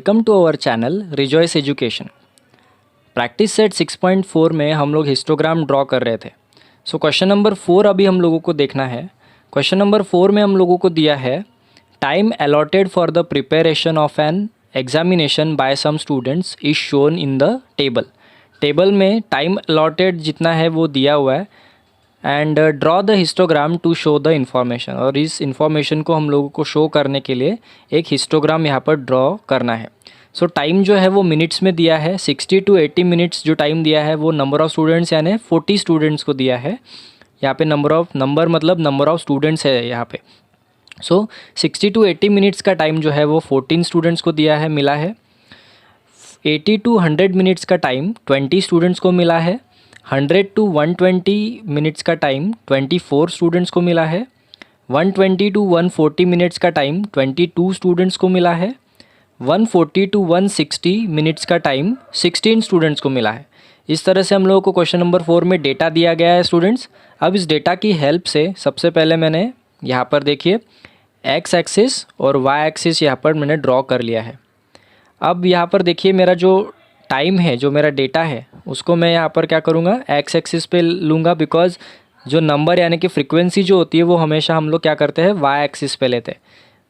Welcome to our channel Rejoice education. Practice set 6.4 में हम लोग हिस्टोग्राम ड्रॉ कर रहे थे। सो क्वेश्चन नंबर 4 अभी हम लोगों को देखना है। क्वेश्चन नंबर 4 में हम लोगों को दिया है time allotted for the preparation of an examination by some students is shown in the table. Table में टाइम अलॉटेड जितना है वो दिया हुआ है and draw the histogram to show the information. और इस इन्फॉर्मेशन को हम लोगों को शो करने के लिए एक हिस्टोग्राम यहाँ पर ड्रॉ करना है। सो टाइम जो है वो मिनट्स में दिया है, 60 to 80 मिनट्स जो टाइम दिया है वो नंबर ऑफ़ स्टूडेंट्स यानी 40 स्टूडेंट्स को दिया है। यहाँ पे नंबर मतलब नंबर ऑफ़ स्टूडेंट्स है यहाँ पे। सो 60 to 80 मिनट्स का टाइम जो है वो 14 स्टूडेंट्स को दिया है, मिला है। 80 to 100 मिनट्स का टाइम 20 स्टूडेंट्स को मिला है। 100 to 120 मिनट्स का टाइम 24 स्टूडेंट्स को मिला है। 120 to 140 मिनट्स का टाइम 22 स्टूडेंट्स को मिला है। 140 to 160 मिनट्स का टाइम 16 स्टूडेंट्स को मिला है। इस तरह से हम लोगों को क्वेश्चन नंबर 4 में डेटा दिया गया है स्टूडेंट्स। अब इस डेटा की हेल्प से सबसे पहले मैंने यहाँ पर देखिए एक्स एक्सिस और वाई एक्सिस यहाँ पर मैंने ड्रॉ कर लिया है। अब यहाँ पर देखिए मेरा जो टाइम है, जो मेरा डेटा है, उसको मैं यहाँ पर क्या करूँगा, एक्स एक्सिस पे लूँगा, बिकॉज जो नंबर यानी कि फ्रीक्वेंसी जो होती है वो हमेशा हम लोग क्या करते हैं, वाई एक्सिस पे लेते हैं।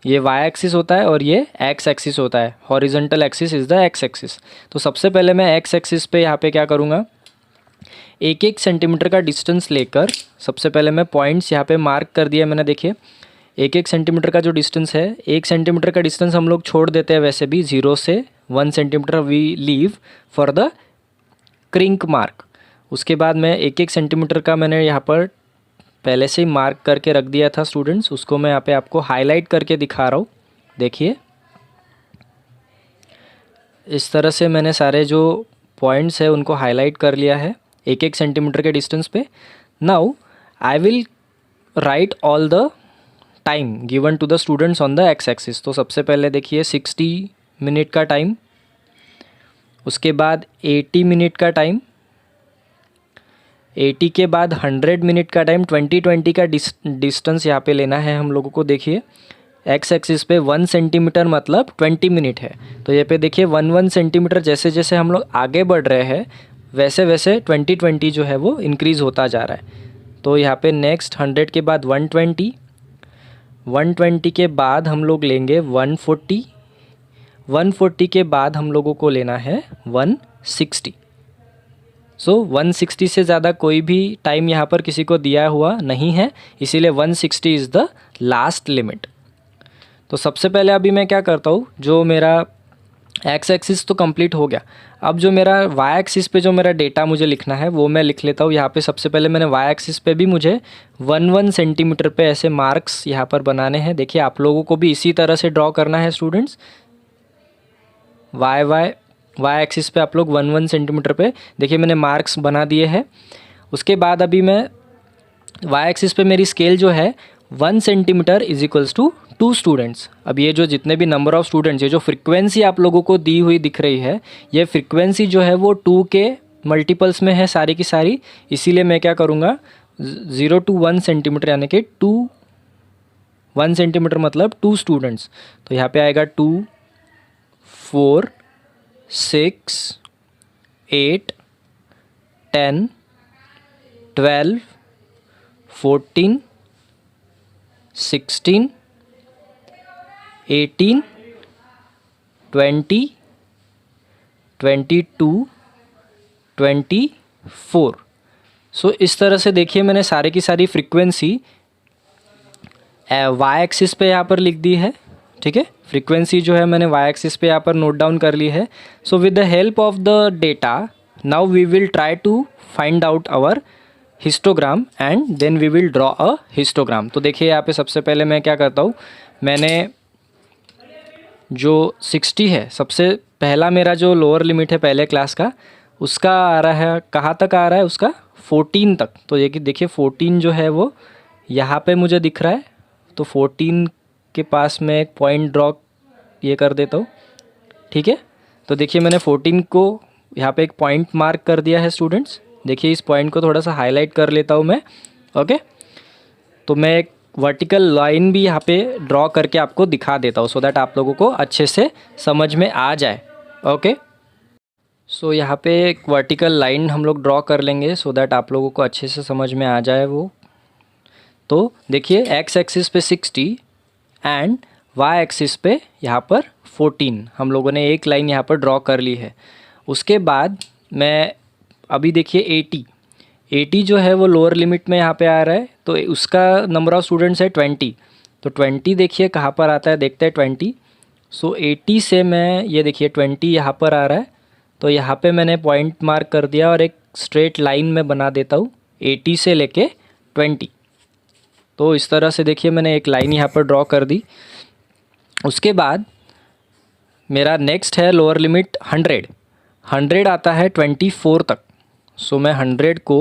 ये वाई एक्सिस होता है और ये एक्स एक्सिस होता है। Horizontal axis is the x axis. तो सबसे पहले मैं एक्स एक्सिस पे यहाँ पे क्या करूँगा, एक एक सेंटीमीटर का डिस्टेंस लेकर सबसे पहले मैं पॉइंट्स यहाँ पे मार्क कर दिया मैंने। देखिए एक एक सेंटीमीटर का जो डिस्टेंस है, 1 सेंटीमीटर का डिस्टेंस हम लोग छोड़ देते हैं वैसे भी, 0 से 1 centimetre we leave for the kink mark. उसके बाद मैं एक एक सेंटीमीटर का मैंने यहाँ पर पहले से ही मार्क करके रख दिया था स्टूडेंट्स, उसको मैं यहाँ पे आपको हाईलाइट करके दिखा रहा हूँ। देखिए इस तरह से मैंने सारे जो पॉइंट्स है उनको हाईलाइट कर लिया है एक एक सेंटीमीटर के डिस्टेंस पे। Now I will write all the time given to the students on the x axis. तो सबसे पहले देखिए 60 मिनट का टाइम, उसके बाद 80 मिनट का टाइम, 80 के बाद 100 मिनट का टाइम। 20 का डिस्टेंस यहाँ पे लेना है हम लोगों को। देखिए एक्स एक्सिस पे 1 सेंटीमीटर मतलब 20 मिनट है, तो ये पे देखिए 1 सेंटीमीटर जैसे जैसे हम लोग आगे बढ़ रहे हैं वैसे वैसे 20 जो है वो इंक्रीज़ होता जा रहा है। तो यहाँ पे नेक्स्ट 100 के बाद 120, 120 के बाद हम लोग लेंगे 140, 140 के बाद हम लोगों को लेना है 160। सो 160 से ज़्यादा कोई भी टाइम यहाँ पर किसी को दिया हुआ नहीं है, इसीलिए 160 इज़ द लास्ट लिमिट। तो सबसे पहले अभी मैं क्या करता हूँ, जो मेरा एक्स एक्सिस तो कंप्लीट हो गया। अब जो मेरा वाई एक्सिस पे जो मेरा डेटा मुझे लिखना है वो मैं लिख लेता हूँ। यहाँ पे सबसे पहले मैंने वाई एक्सिस पे भी मुझे 1 सेंटीमीटर पे ऐसे मार्क्स यहाँ पर बनाने हैं। देखिए आप लोगों को भी इसी तरह से ड्रॉ करना है स्टूडेंट्स। वाई एक्सिस पे आप लोग 1 सेंटीमीटर पे देखिए मैंने मार्क्स बना दिए हैं। उसके बाद अभी मैं वाई एक्सिस पे मेरी स्केल जो है 1 centimetre is equals to 2 students. अब ये जो जितने भी नंबर ऑफ़ स्टूडेंट्स, ये जो फ्रीक्वेंसी आप लोगों को दी हुई दिख रही है, ये फ्रीक्वेंसी जो है वो 2 के मल्टीपल्स में है सारी की सारी। इसीलिए मैं क्या करूँगा, 0 to 1 सेंटीमीटर यानी कि 1 सेंटीमीटर मतलब 2 स्टूडेंट्स। तो यहाँ पे आएगा 2, 4, 6, 8, 10, 12, 14, 16, 18, 20, 22, 24। सो इस तरह से देखिए मैंने सारी की सारी फ्रीक्वेंसी वाई एक्सिस पे यहाँ पर लिख दी है। ठीक है, फ्रीक्वेंसी जो है मैंने वाई एक्सिस पे यहाँ पर नोट डाउन कर ली है। So with the help of the data now we will try to find out our histogram and then we will draw a histogram. तो देखिए यहाँ पे सबसे पहले मैं क्या करता हूँ, मैंने जो 60 है, सबसे पहला मेरा जो लोअर लिमिट है पहले क्लास का, उसका आ रहा है, कहाँ तक आ रहा है उसका, 14 तक। तो ये कि देखिए 14 जो है वो यहाँ पे मुझे दिख रहा है। तो 14 के पास मैं एक पॉइंट ड्रॉ ये कर देता हूँ। ठीक है, तो देखिए मैंने 14 को यहाँ पे एक पॉइंट मार्क कर दिया है स्टूडेंट्स। देखिए इस पॉइंट को थोड़ा सा हाईलाइट कर लेता हूँ मैं। ओके, तो मैं एक वर्टिकल लाइन भी यहाँ पे ड्रॉ करके आपको दिखा देता हूँ सो दैट आप लोगों को अच्छे से समझ में आ जाए। ओके, सो यहाँ पे एक वर्टिकल लाइन हम लोग ड्रॉ कर लेंगे सो दैट आप लोगों को अच्छे से समझ में आ जाए वो। तो देखिए एक्स एक्सिस पे 60 एंड वाई एक्सिस पे यहाँ पर 14 हम लोगों ने एक लाइन यहाँ पर ड्रॉ कर ली है। उसके बाद मैं अभी देखिए 80 जो है वो लोअर लिमिट में यहाँ पे आ रहा है, तो उसका नंबर ऑफ़ स्टूडेंट्स है 20। तो 20 देखिए कहाँ पर आता है, देखते हैं 20। सो 80 से मैं ये देखिए 20 यहाँ पर आ रहा है, तो यहाँ पे मैंने पॉइंट मार्क कर दिया और एक स्ट्रेट लाइन में बना देता हूँ 80 से लेके 20। तो इस तरह से देखिए मैंने एक लाइन यहाँ पर ड्रॉ कर दी। उसके बाद मेरा नेक्स्ट है लोअर लिमिट 100 आता है 24 तक। सो मैं 100 को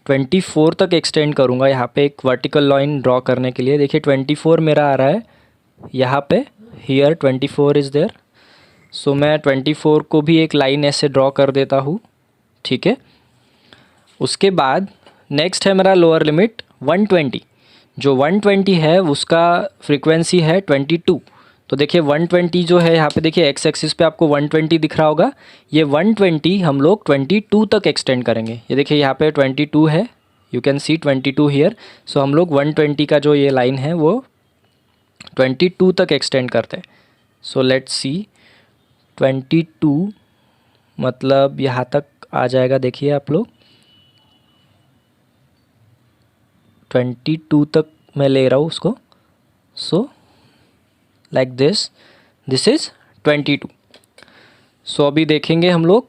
24 तक एक्सटेंड करूँगा यहाँ पे एक वर्टिकल लाइन ड्रॉ करने के लिए। देखिए 24 मेरा आ रहा है यहाँ पे, हियर 24 इज़ देयर। सो मैं 24 को भी एक लाइन ऐसे ड्रॉ कर देता हूँ, ठीक है। उसके बाद नेक्स्ट है मेरा लोअर लिमिट 120। जो 120 है उसका फ्रीक्वेंसी है 22। तो देखिए 120 जो है यहाँ पे देखिए एक्स एक्सिस पे आपको 120 दिख रहा होगा, ये 120 हम लोग 22 तक एक्सटेंड करेंगे। ये देखिए यहाँ पे 22 है, यू कैन सी 22 हियर। सो हम लोग 120 का जो ये लाइन है वो 22 तक एक्सटेंड करते हैं। सो लेट्स सी 22 मतलब यहाँ तक आ जाएगा, देखिए आप लोग 22 तक मैं ले रहा हूँ उसको। So like this is 22। सो अभी देखेंगे हम लोग।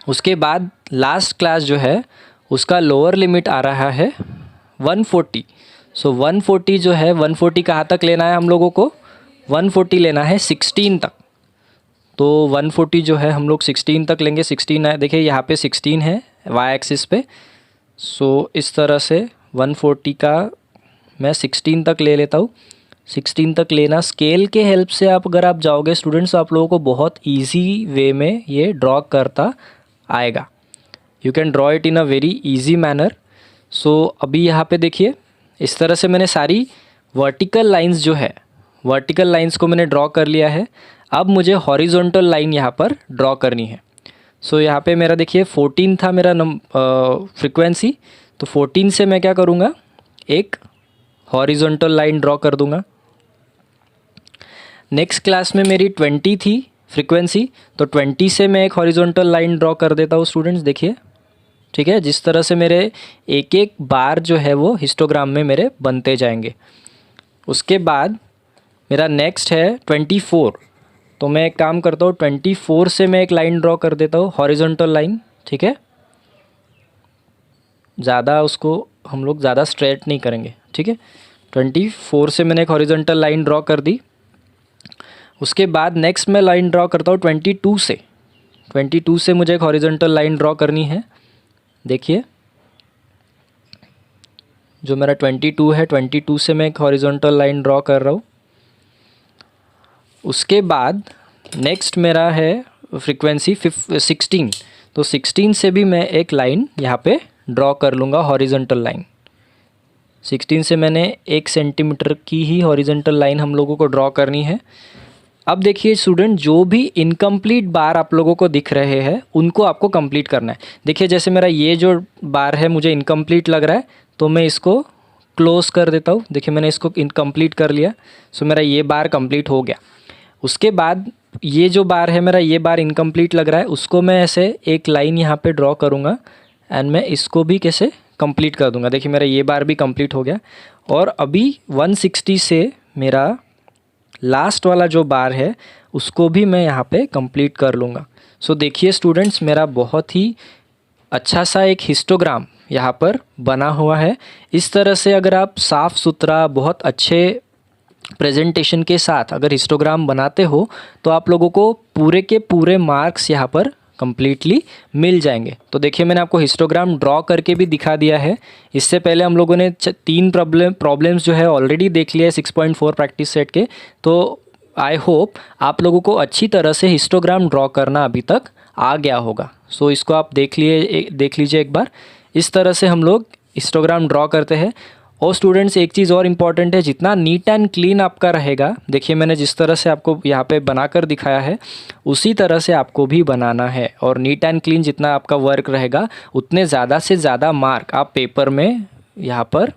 उसके बाद लास्ट क्लास जो है उसका लोअर लिमिट आ रहा है 140। सो 140 जो है 140 कहाँ तक लेना है हम लोगों को, 140 लेना है 16 तक। तो 140 जो है हम लोग 16 तक लेंगे। 16 है, देखिए यहाँ पे 16 है वाई एक्सिस पे। सो इस तरह से 140 का मैं 16 तक ले लेता हूँ। 16 तक लेना, स्केल के हेल्प से आप अगर आप जाओगे स्टूडेंट्स तो आप लोगों को बहुत इजी वे में ये ड्रॉ करता आएगा। You can draw it in a very easy manner. So अभी यहाँ पे देखिए इस तरह से मैंने सारी वर्टिकल लाइंस जो है, वर्टिकल लाइंस को मैंने ड्रॉ कर लिया है। अब मुझे हॉरिजॉन्टल लाइन यहाँ पर ड्रॉ करनी है। सो यहाँ पे मेरा देखिए 14 था मेरा फ्रीक्वेंसी, तो 14 से मैं क्या करूँगा, एक हॉरिजॉन्टल लाइन ड्रॉ कर दूँगा। नेक्स्ट क्लास में मेरी 20 थी फ्रीक्वेंसी, तो 20 से मैं एक हॉरिजॉन्टल लाइन ड्रॉ कर देता हूँ स्टूडेंट्स, देखिए, ठीक है। जिस तरह से मेरे एक एक बार जो है वो हिस्टोग्राम में मेरे बनते जाएंगे। उसके बाद मेरा नेक्स्ट है 24। तो मैं एक काम करता हूँ 24 से मैं एक लाइन ड्रॉ कर देता हूँ हॉरिजॉन्टल लाइन, ठीक है। ज़्यादा उसको हम लोग ज़्यादा स्ट्रेट नहीं करेंगे, ठीक है। 24 से मैंने एक हॉरिजॉन्टल लाइन ड्रॉ कर दी। उसके बाद नेक्स्ट मैं लाइन ड्रॉ करता हूँ 22 से। 22 से मुझे एक हॉरिजॉन्टल लाइन ड्रॉ करनी है। देखिए जो मेरा 22 है, 22 से मैं एक हॉरिजॉन्टल लाइन ड्रॉ कर रहा हूँ। उसके बाद नेक्स्ट मेरा है फ्रीक्वेंसी 16। तो 16 से भी मैं एक लाइन यहाँ पे ड्रॉ कर लूँगा हॉरिजॉन्टल लाइन। 16 से मैंने 1 सेंटीमीटर की ही हॉरिजॉन्टल लाइन हम लोगों को ड्रॉ करनी है। अब देखिए स्टूडेंट, जो भी इनकम्प्लीट बार आप लोगों को दिख रहे हैं उनको आपको कंप्लीट करना है। देखिए जैसे मेरा ये जो बार है मुझे इनकम्प्लीट लग रहा है, तो मैं इसको क्लोज़ कर देता हूँ। देखिए मैंने इसको इनकम्प्लीट कर लिया। सो मेरा ये बार कंप्लीट हो गया। उसके बाद ये जो बार है मेरा, ये बार इनकम्प्लीट लग रहा है, उसको मैं ऐसे एक लाइन यहाँ पे ड्रॉ करूँगा एंड मैं इसको भी कैसे कंप्लीट कर दूँगा। देखिए मेरा ये बार भी कंप्लीट हो गया। और अभी 160 से मेरा लास्ट वाला जो बार है उसको भी मैं यहाँ पे कंप्लीट कर लूँगा। सो देखिए स्टूडेंट्स, मेरा बहुत ही अच्छा सा एक हिस्टोग्राम यहाँ पर बना हुआ है। इस तरह से अगर आप साफ़ सुथरा बहुत अच्छे प्रेजेंटेशन के साथ अगर हिस्टोग्राम बनाते हो तो आप लोगों को पूरे के पूरे मार्क्स यहाँ पर कम्प्लीटली मिल जाएंगे। तो देखिए मैंने आपको हिस्टोग्राम ड्रॉ करके भी दिखा दिया है। इससे पहले हम लोगों ने 3 प्रॉब्लम्स जो है ऑलरेडी देख लिया है 6.4 प्रैक्टिस सेट के। तो आई होप आप लोगों को अच्छी तरह से हिस्टोग्राम ड्रॉ करना अभी तक आ गया होगा। सो इसको आप देख लीजिए एक बार। इस तरह से हम लोग हिस्टोग्राम ड्रॉ करते हैं। और स्टूडेंट्स एक चीज़ और इम्पॉर्टेंट है, जितना नीट एंड क्लीन आपका रहेगा, देखिए मैंने जिस तरह से आपको यहाँ पे बनाकर दिखाया है उसी तरह से आपको भी बनाना है। और नीट एंड क्लीन जितना आपका वर्क रहेगा उतने ज़्यादा से ज़्यादा मार्क आप पेपर में यहाँ पर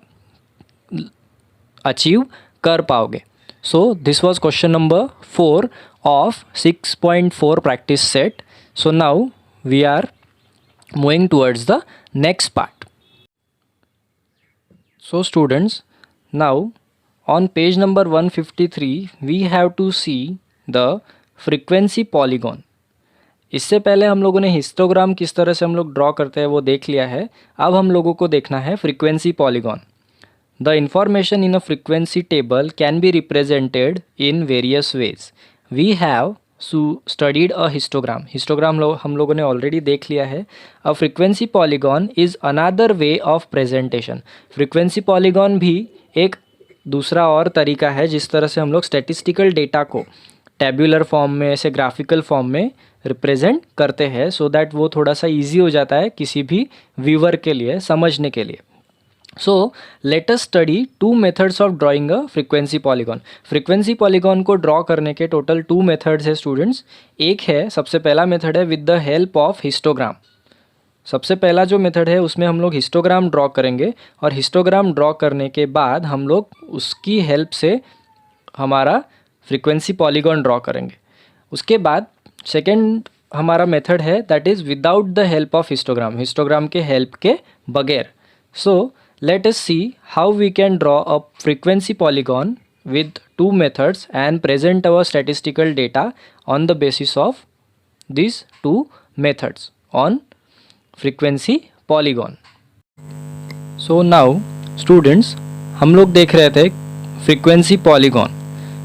अचीव कर पाओगे। So this was question number 4 of 6.4 practice set. So now we are moving towards the next part. So students, now on page number 153 we have to see the frequency polygon। इससे पहले हम लोगों ने histogram किस तरह से हम लोग ड्रॉ करते हैं वो देख लिया है। अब हम लोगों को देखना है frequency polygon. The information in a frequency table can be represented in various ways. We have studied a histogram हम लोगों ने ऑलरेडी देख लिया है। A frequency polygon is another way of presentation. Frequency polygon भी एक दूसरा और तरीका है जिस तरह से हम लोग स्टैटिस्टिकल डेटा को टेब्यूलर फॉर्म में, ऐसे ग्राफिकल फॉर्म में रिप्रेजेंट करते हैं, सो दैट वो थोड़ा सा ईजी हो जाता है किसी भी व्यूअर के लिए समझने के लिए। So let us study 2 methods of drawing a frequency polygon. Frequency polygon को ड्रॉ करने के टोटल 2 मेथड्स है स्टूडेंट्स। एक है, सबसे पहला मेथड है with the help of histogram. सबसे पहला जो मेथड है उसमें हम लोग हिस्टोग्राम ड्रॉ करेंगे और हिस्टोग्राम ड्रॉ करने के बाद हम लोग उसकी हेल्प से हमारा फ्रीक्वेंसी पॉलीगॉन ड्रॉ करेंगे। उसके बाद सेकेंड हमारा मेथड है that is without the help of histogram, histogram के हेल्प के बगैर। सो let us see how we can draw a frequency polygon with 2 methods and present our statistical data on the basis of these 2 methods on frequency polygon। So now students, हम लोग देख रहे थे frequency polygon।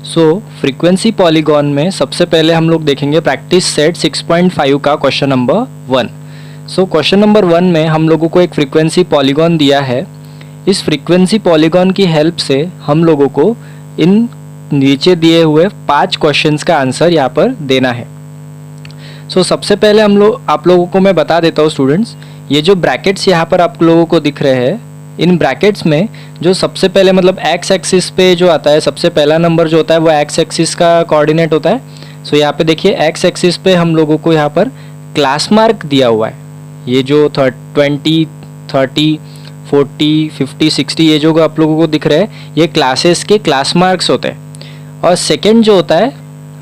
So frequency polygon में सबसे पहले हम लोग देखेंगे प्रैक्टिस सेट 6.5 का question number 1। So question number 1 में हम लोगों को एक फ्रीक्वेंसी पॉलीगॉन दिया है। इस फ्रीक्वेंसी पॉलीगॉन की हेल्प से हम लोगों को इन नीचे दिए हुए 5 क्वेश्चंस का आंसर यहाँ पर देना है। सो सबसे पहले आप लोगों को मैं बता देता हूँ स्टूडेंट्स, ये जो ब्रैकेट्स यहाँ पर आप लोगों को दिख रहे हैं, इन ब्रैकेट्स में जो सबसे पहले मतलब एक्स एक्सिस पे जो आता है, सबसे पहला नंबर जो होता है वो एक्स एक्सिस का कोऑर्डिनेट होता है। सो यहाँ पे देखिए एक्स एक्सिस पे हम लोगों को यहाँ पर क्लास मार्क दिया हुआ है। ये जो 20, 30, 40, 50, 60 ये जो आप लोगों को दिख रहे हैं ये क्लासेस के क्लास मार्क्स होते हैं। और सेकंड जो होता है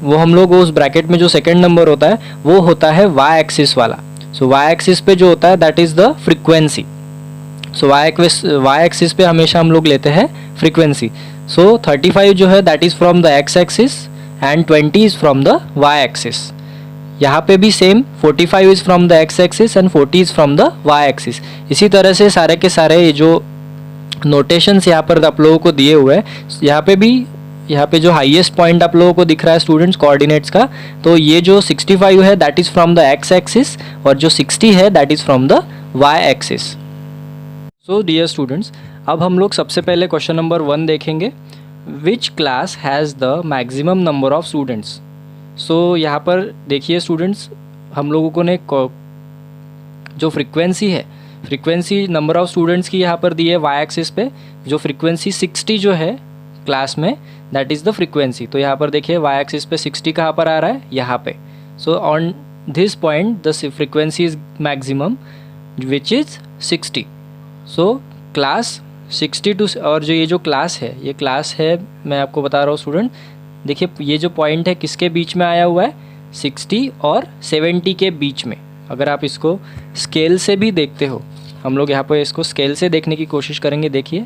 वो हम लोग उस ब्रैकेट में जो सेकंड नंबर होता है वो होता है वाई एक्सिस वाला। सो वाई एक्सिस पे जो होता है that is the frequency. So y axis पे हमेशा हम लोग लेते हैं फ्रीक्वेंसी। सो 35 जो है that is from the x axis and 20 is from the y axis. यहाँ पे भी same 45 is from the x axis and 40 is from the y axis. इसी तरह से सारे के सारे ये जो नोटेशंस यहाँ पर आप लोगों को दिए हुए हैं, यहाँ पे जो हाईएस्ट पॉइंट आप लोगों को दिख रहा है स्टूडेंट्स कोऑर्डिनेट्स का, तो ये जो 65 है that is from the x axis और जो 60 है that is from the y axis. So dear students, अब हम लोग सबसे पहले क्वेश्चन नंबर 1 देखेंगे। Which class has the maximum number of students. So यहाँ पर देखिए स्टूडेंट्स, हम लोगों को ने जो फ्रीक्वेंसी है, फ्रीक्वेंसी नंबर ऑफ़ स्टूडेंट्स की यहाँ पर दी है वाई एक्सिस पे। जो फ्रीक्वेंसी 60 जो है क्लास में दैट इज़ द फ्रीक्वेंसी। तो यहाँ पर देखिए वाई एक्सिस पे 60 कहाँ पर आ रहा है, यहाँ पे। So on this point the frequency is maximum which is 60। So class 60 to, और जो ये जो क्लास है ये क्लास है, मैं आपको बता रहा हूँ स्टूडेंट, देखिए ये जो पॉइंट है किसके बीच में आया हुआ है, 60 और 70 के बीच में। अगर आप इसको स्केल से भी देखते हो, हम लोग यहाँ पे इसको स्केल से देखने की कोशिश करेंगे। देखिए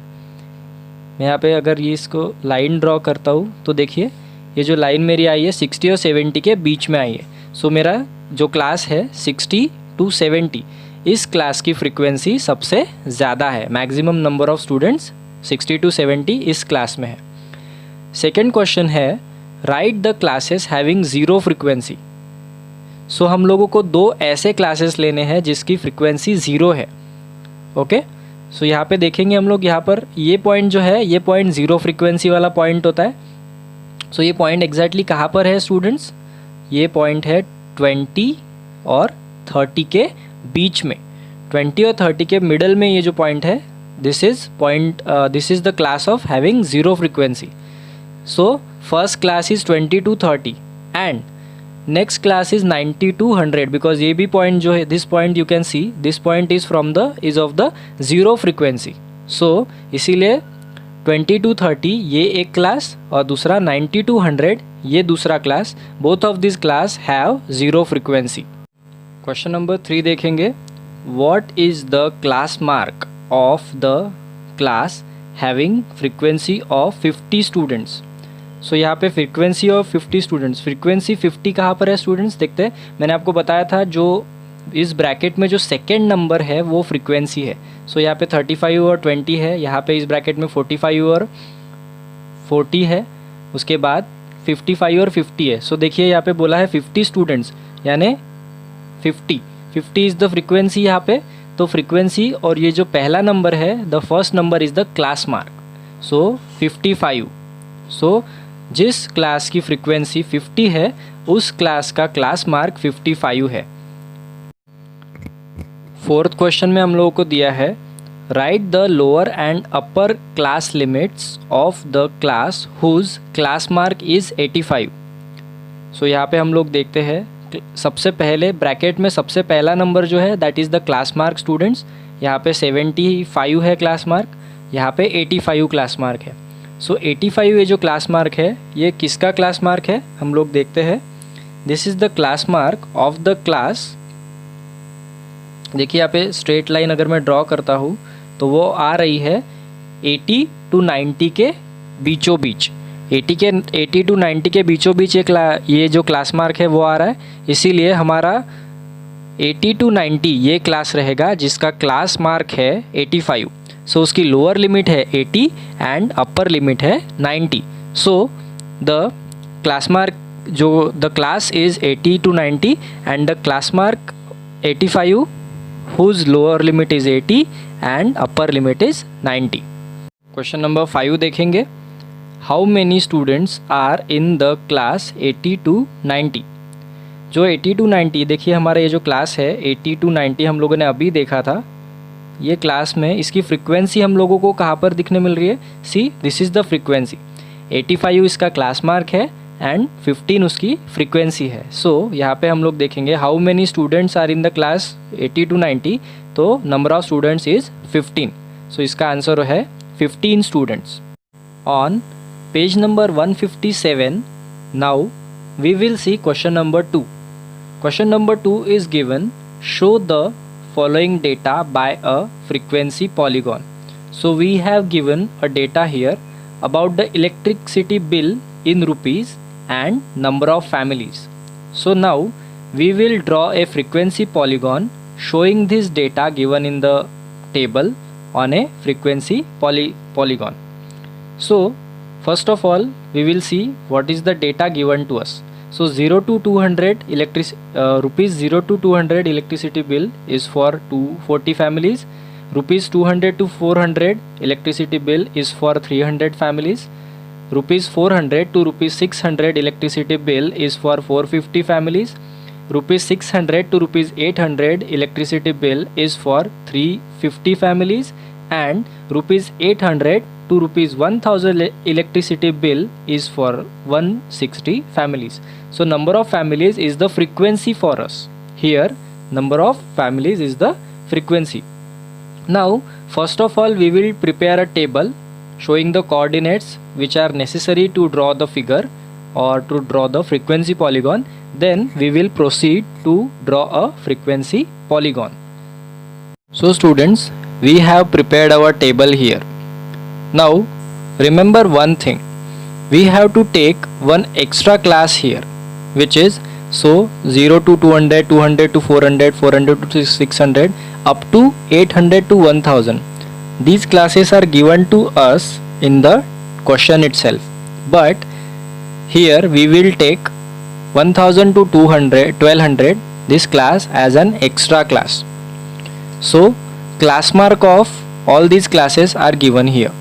मैं यहाँ पे अगर ये इसको लाइन ड्रॉ करता हूँ तो देखिए ये जो लाइन मेरी आई है 60 और 70 के बीच में आई है। सो मेरा जो क्लास है 60 to 70, इस क्लास की फ्रीक्वेंसी सबसे ज़्यादा है। Maximum number of students 60 to 70 इस क्लास में है। सेकेंड क्वेश्चन है right the classes having zero frequency. So हम लोगों को 2 ऐसे क्लासेस लेने हैं जिसकी फ्रीक्वेंसी 0 है। ओके, सो यहाँ पे देखेंगे हम लोग, यहाँ पर ये पॉइंट जो है ये पॉइंट 0 फ्रीक्वेंसी वाला पॉइंट होता है। सो ये पॉइंट एग्जैक्टली कहाँ पर है स्टूडेंट्स, ये पॉइंट है 20 और 30 के बीच में। 20 और 30 के मिडल में ये जो पॉइंट है this is the class of having zero frequency. So first class is 20 to 30 and next class is 90 to 100, because ये भी point जो है, this point you can see, this point is of the zero frequency. So इसीलिए 20 to 30 ये एक class और दूसरा 90 to 100 ये दूसरा class. Both of this class have zero frequency. Question number 3 देखेंगे. What is the class mark of the class having frequency of 50 students. So यहाँ पे फ्रिक्वेंसी ऑफ 50 स्टूडेंट्स. फ्रिक्वेंसी 50 कहाँ पर है स्टूडेंट्स? देखते हैं. मैंने आपको बताया था जो इस ब्रैकेट में जो सेकेंड नंबर है वो फ्रिक्वेंसी है. सो यहाँ पे 35 और 20 है. यहाँ पे इस ब्रैकेट में 45 और 40 है. उसके बाद 55 और 50 है. सो देखिए यहाँ पे बोला है 50 स्टूडेंट्स, यानी 50 इज़ द फ्रिक्वेंसी यहाँ पे. तो फ्रिक्वेंसी और ये जो पहला नंबर है, the first number is the class mark. So 55. So जिस क्लास की फ्रिक्वेंसी 50 है उस क्लास का क्लास मार्क 55 है. फोर्थ क्वेश्चन में हम लोगों को दिया है right the lower and upper class limits of the class whose class mark is 85. So यहाँ पे हम लोग देखते हैं सबसे पहले ब्रैकेट में सबसे पहला नंबर जो है that is the class mark students. यहाँ पे 75 है क्लास मार्क, यहाँ पे 85 क्लास मार्क है. सो 85 ये जो क्लास मार्क है ये किसका क्लास मार्क है हम लोग देखते हैं. This is the class mark of the class. देखिए यहाँ पे स्ट्रेट लाइन अगर मैं ड्रॉ करता हूँ तो वो आ रही है 80 to 90 के बीचों बीच. 80 to 90 के बीचों बीच ये जो क्लास मार्क है वो आ रहा है. इसीलिए हमारा 80 to 90 ये क्लास रहेगा जिसका क्लास मार्क है 85. सो उसकी लोअर लिमिट है 80 एंड अपर लिमिट है 90. सो द क्लास मार्क जो the class is 80 to 90 and the class mark 85 whose lower limit is 80 and upper limit is 90. Question number 5 देखेंगे. How many students are in the class 80 to 90? जो 80 to 90 देखिए हमारा ये जो class है 80 to 90 हम लोगों ने अभी देखा था. ये क्लास में इसकी फ्रिक्वेंसी हम लोगों को कहाँ पर दिखने मिल रही है. See this is the frequency. 85 इसका क्लास मार्क है एंड 15 उसकी फ्रीक्वेंसी है. सो यहाँ पे हम लोग देखेंगे how many students are in the class 80 to 90. तो number of students is 15. So इसका आंसर है 15 students. On page number 157 now we will see question number 2. Question number 2 is given show the following data by a frequency polygon. So we have given a data here about the electricity bill in rupees and number of families. So now we will draw a frequency polygon showing this data given in the table on a frequency polygon. So first of all we will see what is the data given to us. So 0 to 200 rupees 0 to 200 electricity bill is for 240 families. Rupees 200 to 400 electricity bill is for 300 families. Rupees 400 to rupees 600 electricity bill is for 450 families. Rupees 600 to rupees 800 electricity bill is for 350 families. And rupees 800 to rupees 1000 electricity bill is for 160 families. So number of families is the frequency for us. Here number of families is the frequency. Now first of all we will prepare a table showing the coordinates which are necessary to draw the figure or to draw the frequency polygon. Then we will proceed to draw a frequency polygon. So students, we have prepared our table here. Now remember one thing, we have to take one extra class here which is so 0 to 200, 200 to 400, 400 to 600 up to 800 to 1000. These classes are given to us in the question itself, but here we will take 1000 to 1200 this class as an extra class. So class mark of all these classes are given here.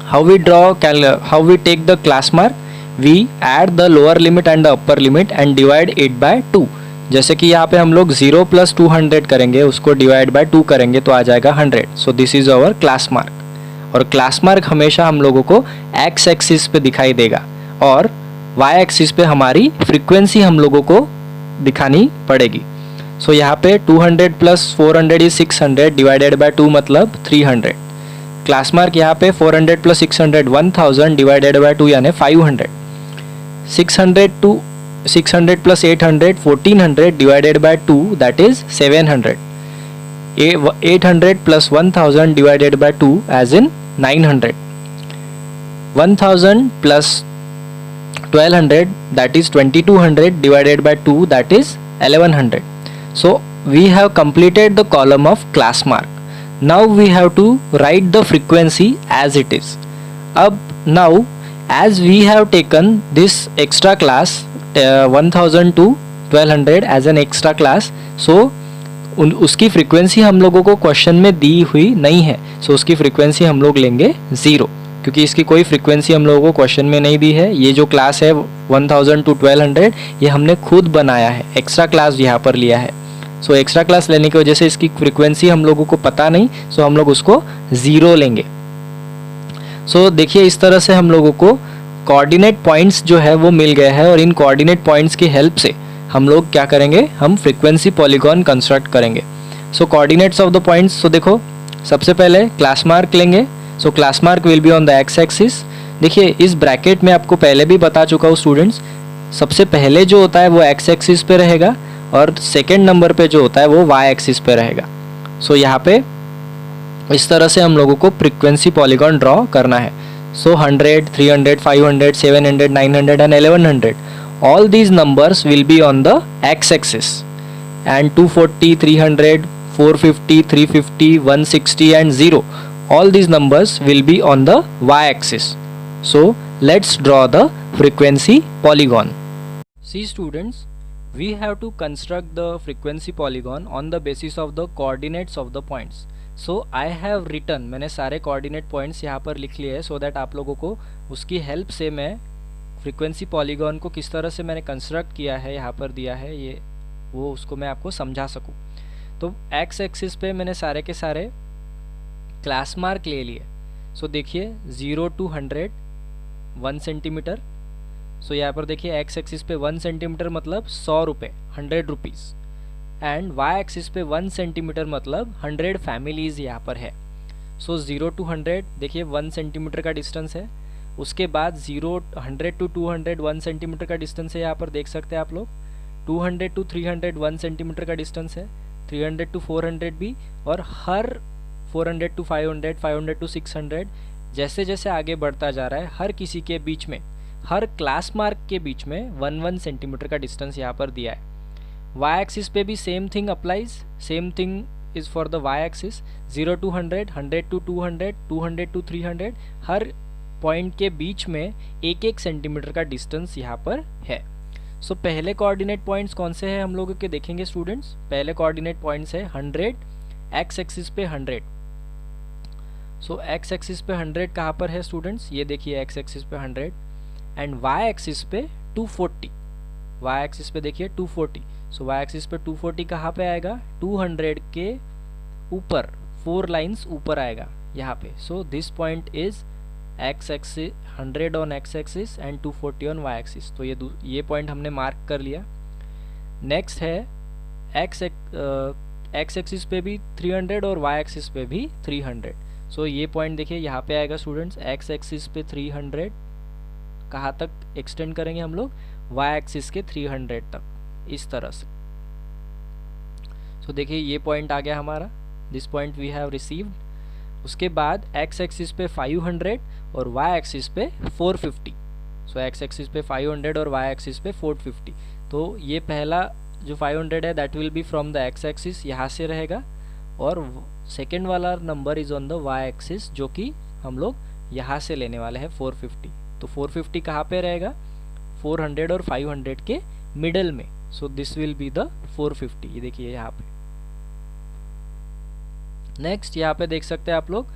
How we take the class mark? We add the lower limit and the upper limit and divide it by 2. जैसे कि यहाँ पे हम लोग 0 + 200 करेंगे, उसको divide by 2 करेंगे तो आ जाएगा 100। So this is our class mark. और क्लास मार्क हमेशा हम लोगों को एक्स एक्सिस पे दिखाई देगा और वाई एक्सिस पे हमारी फ्रीक्वेंसी हम लोगों को दिखानी पड़ेगी। सो यहाँ पे 200 + 400 इज 600 डिवाइडेड बाय 2 मतलब 300। क्लास मार्क यहाँ पे 400 + 600 1000 डिवाइडेड बाय 2 यानी 500। 600 + 800 1400 divided by 2 that is 700। 800 + 1000 divided by 2 as in 900। 1000 + 1200 that is 2200 divided by 2 that is 1100. So we have completed the column of class mark. Now we have to write the frequency as it is. Now as we have taken this extra class 1000 to 1200 as an extra class, so उसकी frequency हम लोगों को question में दी हुई नहीं है, सो उसकी frequency हम लोग लेंगे 0, क्योंकि इसकी कोई फ्रीक्वेंसी हम लोगों को क्वेश्चन में नहीं दी है। ये जो क्लास है 1000 to 1200 ये हमने खुद बनाया है, एक्स्ट्रा क्लास यहाँ पर लिया है। सो एक्स्ट्रा क्लास लेने की वजह से इसकी फ्रीक्वेंसी हम लोगों को पता नहीं, सो हम लोग उसको 0 लेंगे। सो देखिए इस तरह से हम लोगों को कोऑर्डिनेट पॉइंट्स जो है वो मिल गए हैं और इन कोऑर्डिनेट पॉइंट्स की हेल्प से हम लोग क्या करेंगे, हम फ्रीक्वेंसी पॉलीगॉन कंस्ट्रक्ट करेंगे। सो कोऑर्डिनेट्स ऑफ द पॉइंट्स, सो देखो सबसे पहले क्लास मार्क लेंगे। So class mark will be on the x axis. देखिए इस ब्रैकेट में आपको पहले भी बता चुका हूँ स्टूडेंट्स, सबसे पहले जो होता है वो एक्स एक्सिस पे रहेगा और सेकेंड नंबर पे जो होता है वो वाई एक्सिस पे रहेगा। सो यहाँ पे इस तरह से हम लोगों को फ्रीक्वेंसी पॉलीगॉन ड्रॉ करना है। सो 100, 300, 500, 700, 900 and 1100 all these numbers will be on the x axis and 240, 300, 450, 350, 160 and 0 all these numbers will be on the y axis. So let's draw the frequency polygon. See students, we have to construct the frequency polygon on the basis of the coordinates of the points. So I have written, मैंने सारे coordinate points यहाँ पर लिख लिए हैं so that आप लोगों को उसकी help से मैं फ्रीक्वेंसी पॉलीगॉन को किस तरह से मैंने कंस्ट्रक्ट किया है यहाँ पर दिया है ये, वो उसको मैं आपको समझा सकूँ। तो एक्स एक्सिस पे मैंने सारे के सारे क्लास मार्क ले लिए। सो देखिए 0 to 100 1 सेंटीमीटर। सो यहाँ पर देखिए एक्स एक्सिस पे 1 सेंटीमीटर मतलब 100 रुपये, 100 रुपीज़, एंड वाई एक्सिस पे 1 सेंटीमीटर मतलब 100 फैमिलीज़ यहाँ पर है। सो 0 to 100 देखिए 1 सेंटीमीटर का डिस्टेंस है। उसके बाद 100 to 200 1 सेंटीमीटर का डिस्टेंस है, यहाँ पर देख सकते हैं आप लोग। 200 to 300 1 सेंटीमीटर का डिस्टेंस है, 300 to 400 भी, और हर 400 to 500, 500 to 600 जैसे जैसे आगे बढ़ता जा रहा है हर किसी के बीच में, हर क्लास मार्क के बीच में 1 सेंटीमीटर का डिस्टेंस यहाँ पर दिया है। वाई एक्सिस पे भी same thing applies, same thing is for the y axis. 0 to 100, 100 to 200, 200 to 300 हर पॉइंट के बीच में 1 सेंटीमीटर का डिस्टेंस यहाँ पर है। सो पहले कोऑर्डिनेट पॉइंट्स कौन से हैं हम लोगों के देखेंगे स्टूडेंट्स। पहले कोऑर्डिनेट पॉइंट्स है 100, एक्स एक्सिस पे 100। सो एक्स एक्सिस पे 100 कहाँ पर है स्टूडेंट्स, ये देखिए एक्स एक्सिस पे 100, एंड वाई एक्सिस पे 240। वाई एक्सिस पे देखिए 240। सो वाई एक्सिस पे 240 कहाँ पे आएगा, 200 के ऊपर 4 लाइन्स ऊपर आएगा यहाँ पे। So this point is x axis 100 on x axis and 240 on y axis. तो ये पॉइंट हमने मार्क कर लिया। नेक्स्ट है एक्स एक्सिस पे भी 300 और वाई एक्सिस पे भी 300। सो ये पॉइंट देखिए यहाँ पे आएगा स्टूडेंट्स, एक्स एक्सिस पे 300 कहाँ तक एक्सटेंड करेंगे हम लोग, वाई एक्सिस के 300 तक, इस तरह से। सो देखिए ये पॉइंट आ गया हमारा, this point we have received. उसके बाद एक्स एक्सिस पे 500 और वाई एक्सिस पे 450। सो एक्स एक्सिस पे 500 और वाई एक्सिस पे 450। तो ये पहला जो 500 है that will be from the x axis, यहाँ से रहेगा, और सेकेंड वाला number is on the y axis जो कि हम लोग यहाँ से लेने वाले हैं 450। तो 450 कहाँ पे रहेगा, 400 और 500 के मिडल में। So this will be the 450, ये देखिए यहाँ पे। नेक्स्ट यहाँ पे देख सकते हैं आप लोग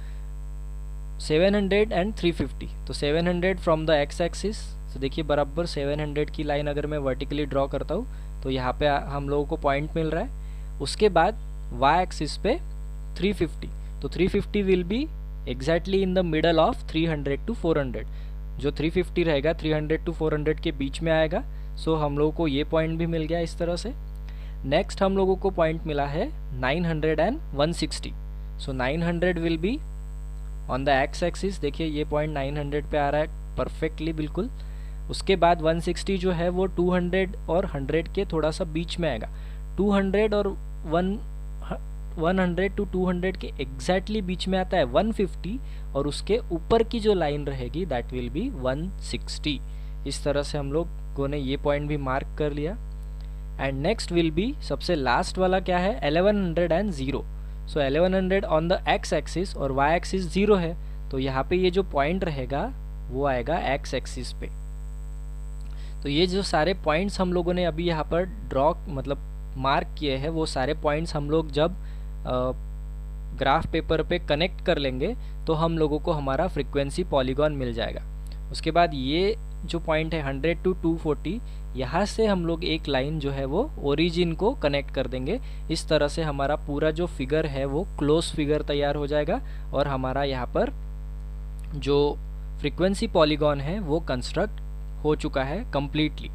700 एंड 350। तो 700 फ्रॉम द एक्स एक्सिस, तो देखिए बराबर 700 की लाइन अगर मैं वर्टिकली ड्रॉ करता हूँ तो यहाँ पे हम लोगों को पॉइंट मिल रहा है। उसके बाद वाई एक्सिस पे 350, तो 350 will be exactly in the middle of 300 to 400। जो 350 रहेगा 300 टू 400 के बीच में आएगा। सो हम लोगों को ये पॉइंट भी मिल गया इस तरह से। नेक्स्ट हम लोगों को पॉइंट मिला है 900 and 160। So 900 will be on the x axis, देखिए ये पॉइंट 900 पे आ रहा है परफेक्टली बिल्कुल। उसके बाद 160 जो है वो 200 और 100 के थोड़ा सा बीच में आएगा। 200 और 100 टू 200 के एग्जैक्टली बीच में आता है 150, और उसके ऊपर की जो लाइन रहेगी दैट विल बी 160। इस तरह से हम लोगों ने ये पॉइंट भी मार्क कर लिया। एंड नेक्स्ट विल बी सबसे लास्ट वाला क्या है 1100 and 0। So 1100 on the x axis और वाई एक्सिस 0 है, तो यहाँ पे ये जो पॉइंट रहेगा वो आएगा एक्स एक्सिस पे। तो ये जो सारे पॉइंट्स हम लोगों ने अभी यहाँ पर ड्रॉ मतलब मार्क किए हैं, वो सारे पॉइंट्स हम लोग जब ग्राफ पेपर पे कनेक्ट कर लेंगे तो हम लोगों को हमारा फ्रीक्वेंसी पॉलीगॉन मिल जाएगा। उसके बाद ये जो पॉइंट है 100 टू 240, यहाँ से हम लोग एक लाइन जो है वो ओरिजिन को कनेक्ट कर देंगे। इस तरह से हमारा पूरा जो फिगर है वो क्लोज फिगर तैयार हो जाएगा, और हमारा यहाँ पर जो फ्रीक्वेंसी पॉलीगॉन है वो कंस्ट्रक्ट हो चुका है कंप्लीटली।